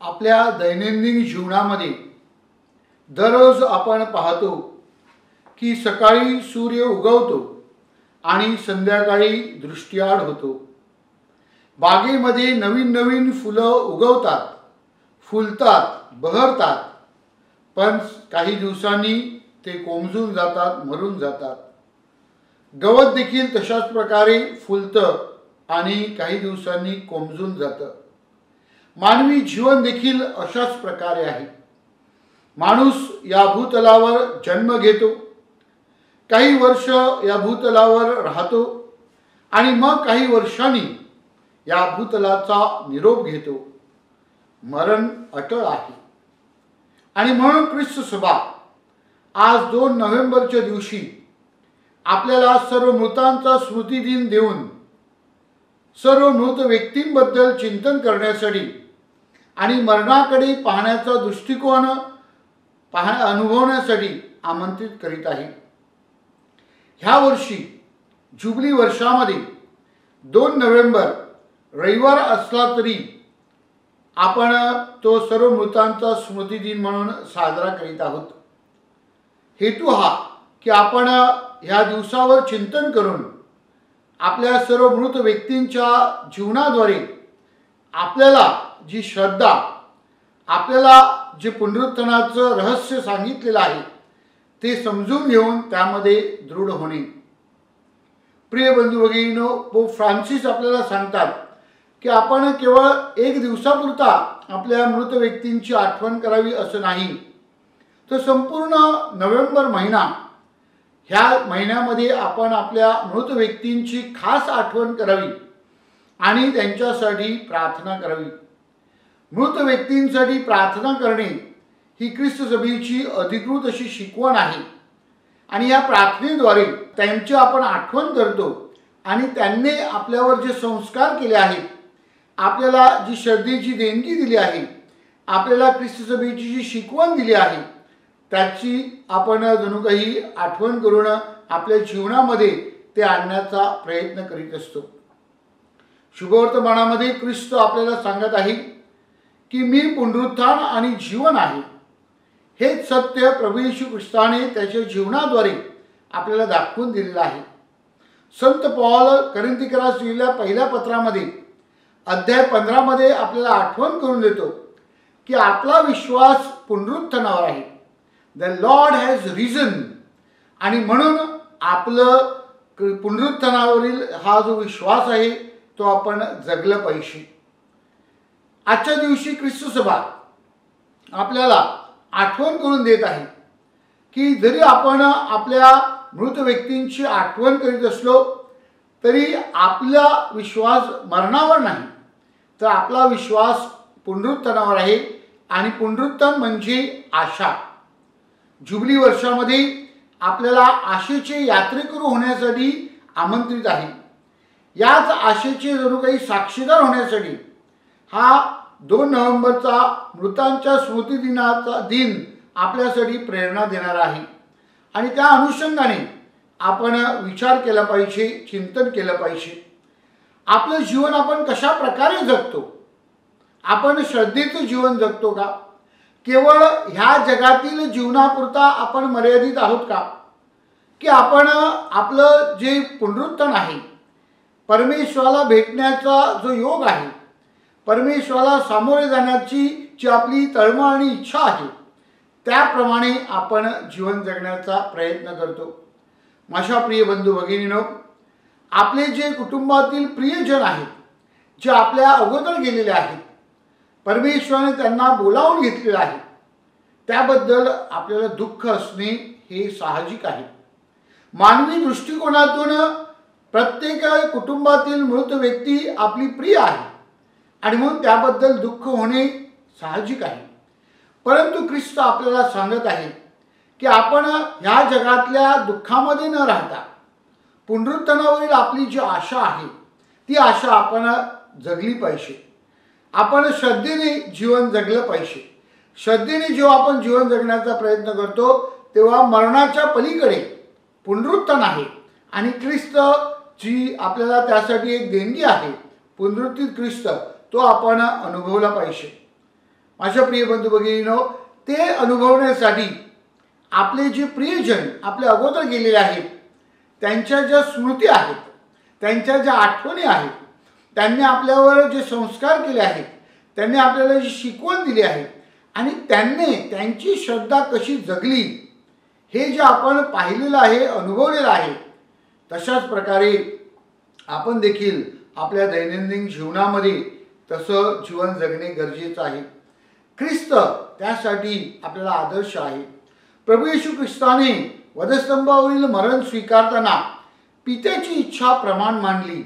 आपल्या दैनंदिन जीवनामध्ये दररोज आपण पाहतो की सकाळी सूर्य उगवतो आणि संध्याकाळी दृष्टिआड होतो। बागेमध्ये नवीन नवीन फुलं उगवतात, फुलतात, बहरतात, पण काही दिवसांनी ते कोमेजून जातात, मरून जातात। गवत देखील तशाच प्रकारे फुलतं आणि काही दिवसांनी कोमेजून जातं। मानवी जीवन देखील अशाच प्रकारे आहे। माणूस या भूतलावर जन्म घेतो, काही वर्ष या भूतलावर राहतो आणि मग काही वर्षांनी या भूतलाचा निरोप घेतो। मरण अटळ आहे आणि म्हणून ख्रिस्त सभा आज 2 नोव्हेंबरच्या दिवशी आपल्याला सर्व मृतांचा स्मृती दिन देऊन सर्व मृत व्यक्तींबद्दल चिंतन करण्यासाठी आणि मरणाकडे पाहण्याचा दृष्टिकोन अनुभवण्यासाठी आमंत्रित करीत आहे। ह्या वर्षी जुबली वर्षामध्ये 2 नोव्हेंबर रविवार असला तरी आपण तो सर्व मृतांचा स्मृती दिन म्हणून साजरा करीत आहोत। हेतू हा की आपण ह्या दिवसावर चिंतन करून आपल्या सर्व मृत व्यक्तींच्या जीवनाद्वारे आपल्याला जी श्रद्धा, आपल्याला जे पुनरुत्थानाचं रहस्य सांगितलेलं आहे ते समजून घेऊन त्यामध्ये दृढ होणे। प्रिय बंधू भगिनींनो, पोप फ्रान्सिस आपल्याला सांगतात की आपण केवळ एक दिवसापुरता आपल्या मृत व्यक्तींची आठवण करावी असं नाही, तर संपूर्ण नोव्हेंबर महिना, ह्या महिन्यामध्ये आपण आपल्या मृत व्यक्तींची खास आठवण करावी आणि त्यांच्यासाठी प्रार्थना करावी। मृत व्यक्तींसाठी प्रार्थना करणे ही ख्रिस्त सभेची अधिकृत अशी शिकवण आहे आणि या प्रार्थनेद्वारे त्यांची आपण आठवण करतो आणि त्यांनी आपल्यावर जे संस्कार केले आहेत, आपल्याला जी श्रद्धेची देणगी दिली आहे, आपल्याला ख्रिस्त सभेची जी शिकवण दिली आहे त्याची आपण जणू काही आठवण करून आपल्या जीवनामध्ये ते आणण्याचा प्रयत्न करीत असतो। शुभवर्तमानामध्ये ख्रिस्त आपल्याला सांगत आहे की मी पुनरुत्थान आणि जीवन आहे। हेच सत्य प्रभू येशू ख्रिस्ताने त्याच्या जीवनाद्वारे आपल्याला दाखवून दिलेलं आहे। संत पौल कोरिन्थीकरास लिहिलेल्या पहिल्या पत्रामध्ये अध्याय 15 मध्ये आपल्याला आठवण करून देतो की आपला विश्वास पुनरुत्थानावर आहे। द लॉर्ड हॅज रिझन, आणि म्हणून आपलं पुनरुत्थानावरील हा जो विश्वास आहे तो आपण जगलं पाहिजे। आजच्या दिवशी ख्रिस्त सभा आपल्याला आठवण करून देत आहे की जरी आपण आपल्या मृत व्यक्तींची आठवण करीत असलो तरी आपला विश्वास मरणावर नाही, तर आपला विश्वास पुनरुत्थानावर आहे आणि पुनरुत्थान म्हणजे आशा। जुबली वर्षामध्ये आपल्याला आशेचे यात्रेकरू होण्यासाठी आमंत्रित आहे। याच आशेचे जणू काही साक्षीदार होण्यासाठी हा 2 नोव्हेंबरचा मृतांच्या स्मृती दिनाचा दिन आपल्यासाठी प्रेरणा देणारा आहे आणि त्या अनुषंगाने आपण विचार केला पाहिजे, चिंतन केलं पाहिजे। आपलं जीवन आपण कशा प्रकारे जगतो? आपण श्रद्धेचं जीवन जगतो का? केवळ ह्या जगातील जीवनापुरता आपण मर्यादित आहोत का? की आपण आपलं जे पुनरुत्थान आहे, परमेश्वराला भेटण्याचा जो योग आहे, परमेश्वराला सामोरे जाण्याची जी आपली तळमळ आणि इच्छा आहे त्याप्रमाणे आपण जीवन जगण्याचा प्रयत्न करतो? माझ्या प्रिय बंधू भगिनींनो, आपले जे कुटुंबातील प्रियजन आहेत, जे आपल्या अगोदर गेलेले आहेत, परमेश्वराने त्यांना बोलावून घेतलेलं आहे, त्याबद्दल आपल्याला दुःख असणे हे साहजिक आहे। मानवी दृष्टिकोनातून प्रत्येक कुटुंबातील मृत व्यक्ती आपली प्रिय आहे आणि म्हणून त्याबद्दल दुःख होणे साहजिक आहे। परंतु ख्रिस्त आपल्याला सांगत आहे की आपण ह्या जगातल्या दुःखामध्ये न राहता पुनरुत्थानावरील आपली जी आशा आहे ती आशा आपण जगली पाहिजे। आपण श्रद्धेने जीवन जगलं पाहिजे। श्रद्धेने जेव्हा आपण जीवन जगण्याचा प्रयत्न करतो तेव्हा मरणाच्या पलीकडे पुनरुत्थान आहे आणि ख्रिस्त जी आपल्याला त्यासाठी एक देणगी आहे, पुनरुत्थित ख्रिस्त, तो आपण अनुभवला पाहिजे। माझ्या प्रिय बंधू भगिनींनो, ते अनुभवण्यासाठी आपले जे प्रियजन आपल्या अगोदर गेलेले आहेत, त्यांच्या ज्या स्मृती आहेत, त्यांच्या ज्या आठवणी आहेत, त्यांनी आपल्यावर जे संस्कार केले आहेत, त्यांनी आपल्याला जी शिकवण दिली आहे आणि त्यांची श्रद्धा कशी जगली, हे जे आपण पाहिलेलं आहे, अनुभवलेलं आहे, तशाच प्रकारे आपण देखील आपल्या दैनंदिन जीवनामध्ये तसं जीवन जगणे गरजेचं आहे. ख्रिस्त त्यासाठी आपल्याला आदर्श आहे. प्रभू येशू ख्रिस्ताने वधस्तंभावरील मरण स्वीकारताना पित्याची इच्छा प्रमाण मानली,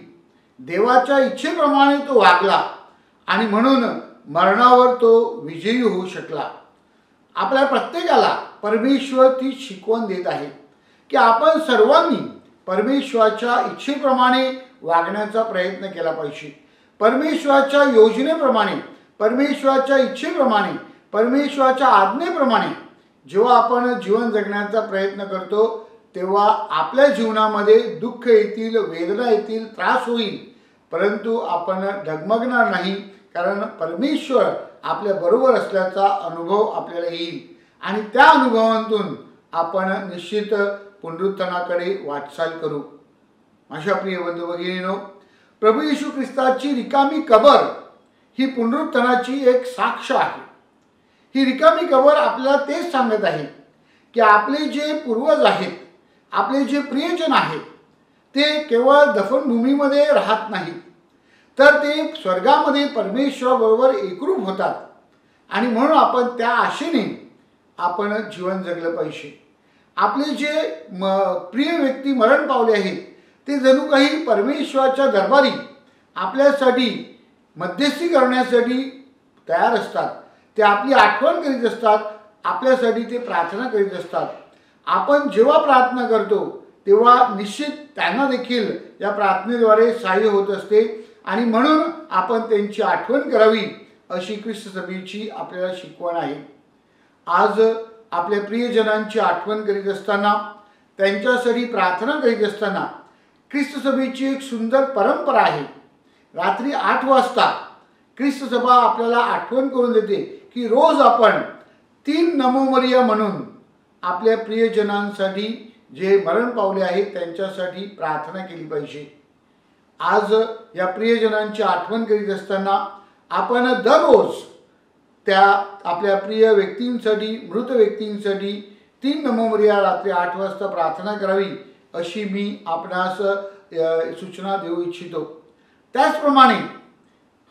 देवाच्या इच्छेप्रमाणे तो वागला आणि म्हणून मरणावर तो विजयी होऊ शकला. आपल्या प्रत्येकाला परमेश्वर ती शिकवण देत आहे की आपण सर्वांनी परमेश्वराच्या इच्छेप्रमाणे वागण्याचा प्रयत्न केला पाहिजे. परमेश्वराच्या योजनेप्रमाणे, परमेश्वराच्या इच्छेप्रमाणे, परमेश्वराच्या आज्ञेप्रमाणे जेव्हा आपण जीवन जगण्याचा प्रयत्न करतो, तेव्हा आपल्या जीवनामध्ये दुःख येतील, वेदना येतील, त्रास होईल, परंतु आपण डगमगणार नाही, कारण परमेश्वर आपल्या बरोबर असल्याचा अनुभव आपल्याला येईल आणि त्या अनुभवांतून आपण निश्चित पुनरुत्थानाकडे वाटचाल करू. माझ्या प्रिय बंधू भगिनींनो, प्रभू येशू ख्रिस्ताची रिकामी कबर ही पुनरुत्थानाची एक साक्ष आहे. ही रिकामी कबर आपल्याला तेच सांगत आहे की आपले जे पूर्वज आहेत, आपले जे प्रियजन आहेत, ते केवळ दफनभूमीमध्ये राहत नाहीत, तर ते स्वर्गामध्ये परमेश्वराबरोबर एकरूप होतात आणि म्हणून आपण त्या आशेने आपण जीवन जगलं पाहिजे. आपले जे प्रिय व्यक्ती मरण पावले आहेत, ते जणू काही परमेश्वराच्या दरबारी आपल्यासाठी मध्यस्थी करण्यासाठी तयार असतात. ते आपली आठवण करीत असतात, आपल्यासाठी ते प्रार्थना करीत असतात. आपण जेव्हा प्रार्थना करतो तेव्हा निश्चित त्यांना देखील या प्रार्थनेद्वारे सहाय्य होत असते आणि म्हणून आपण त्यांची आठवण करावी अशी ख्रिस्त सभेची आपल्याला शिकवण आहे. आज आपल्या प्रियजनांची आठवण करीत असताना, त्यांच्यासाठी प्रार्थना करीत असताना ख्रिस्त सभेची एक सुंदर परंपरा आहे. रात्री 8 वाजता ख्रिस्त सभा आपल्याला आठवण करून देते की रोज आपण 3 नमो मरिया म्हणून आपल्या प्रियजनांसाठी जे मरण पावले आहेत त्यांच्यासाठी प्रार्थना केली पाहिजे. आज या प्रियजनांची आठवण करीत असताना आपण दररोज त्या आपल्या प्रिय व्यक्तींसाठी, मृत व्यक्तींसाठी 3 नमो मरिया रात्री 8 वाजता प्रार्थना करावी अशी मी आपणास सूचना देऊ इच्छितो. त्याचप्रमाणे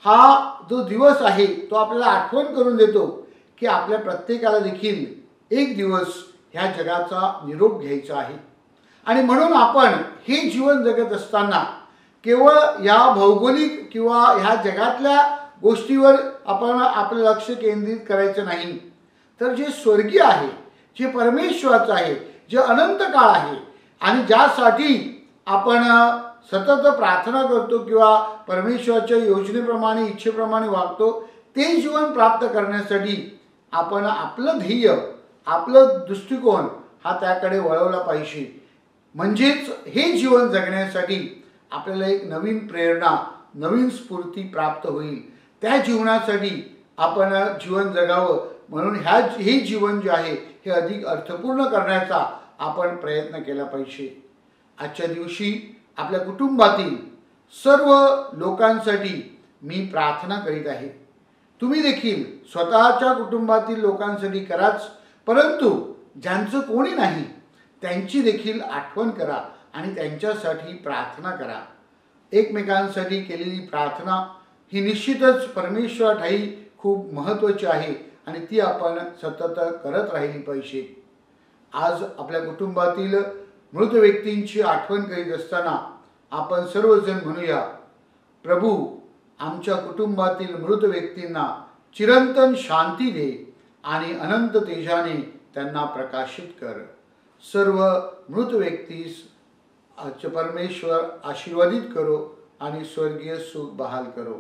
हा जो दिवस आहे तो आपल्याला आठवण करून देतो की आपल्या प्रत्येकाला देखील एक दिवस ह्या जगाचा निरोप घ्यायचा आहे आणि म्हणून आपण हे जीवन जगत असताना केवळ या भौगोलिक किंवा ह्या जगातल्या गोष्टीवर आपण आपलं लक्ष केंद्रित करायचं नाही, तर जे स्वर्गीय आहे, जे परमेश्वराचं आहे, जे अनंत काळ आहे आणि ज्यासाठी आपण सतत प्रार्थना करतो किंवा परमेश्वराच्या योजनेप्रमाणे, इच्छेप्रमाणे वागतो, ते जीवन प्राप्त करण्यासाठी आपण आपलं ध्येय, आपलं दृष्टिकोन हा त्याकडे वळवला पाहिजे. म्हणजेच हे जीवन जगण्यासाठी आपल्याला एक नवीन प्रेरणा, नवीन स्फूर्ती प्राप्त होईल. त्या जीवनासाठी आपण जीवन जगावं, म्हणून हे जीवन जे आहे हे अधिक अर्थपूर्ण करण्याचा आपण प्रयत्न केला पाहिजे. आजच्या दिवशी आपल्या कुटुंबातील सर्व लोकांसाठी मी प्रार्थना करीत आहे. तुम्ही देखील स्वतःच्या कुटुंबातील लोकांसाठी कराच, परंतु ज्यांचं कोणी नाही त्यांची देखील आठवण करा आणि त्यांच्यासाठी प्रार्थना करा. एकमेकांसाठी केलेली प्रार्थना ही निश्चितच परमेश्वराठाई खूप महत्त्वाची आहे आणि ती आपण सतत करत राहिली पाहिजे. आज आपल्या कुटुंबातील मृत व्यक्तींची आठवण करीत असताना आपण सर्वजण म्हणूया, प्रभू आमच्या कुटुंबातील मृत व्यक्तींना चिरंतन शांती दे आणि अनंत तेजाने त्यांना प्रकाशित कर. सर्व मृत व्यक्तीस परमेश्वर आशीर्वादित करो आणि स्वर्गीय सुख बहाल करो.